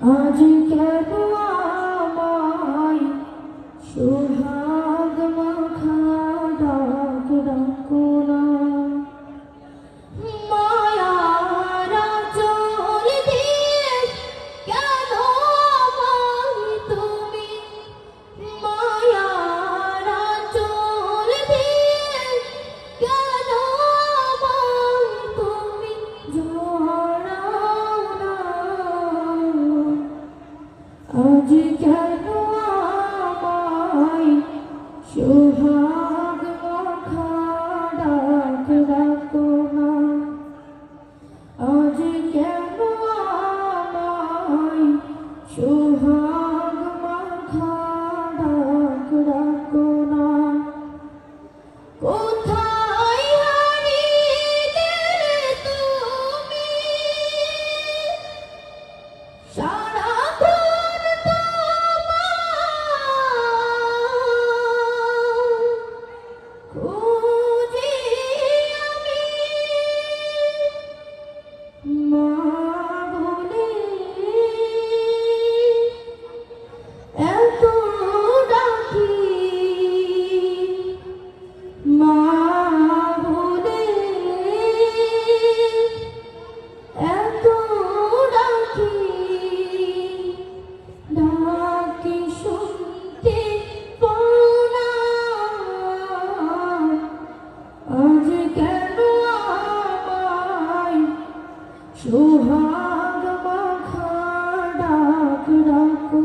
আজ কেন আমায় সোহাগ মাখা ডাক ডাকো না, মায়ার আঁচল দিয়ে কেন আমায় তুমি, মায়ার আঁচল দিয়ে কেন আমায় তুমি জড়াও না। আজ কেন আমায় সোহাগ মাখা ডাক ডাকো না, আজ কেন আমায় সোহাগ মাখা ডাক ডাকো না। কোথায় হারিয়ে গেলে তুমি, সারাক্ষণ তোমায় খুঁজি আমি, মা বলে এত ডাকি, মা বলে এত ডাকি, ডাকি শুনতে পাও না। আজ কেন আমায় সোহাগ মাখা ডাক ডাকো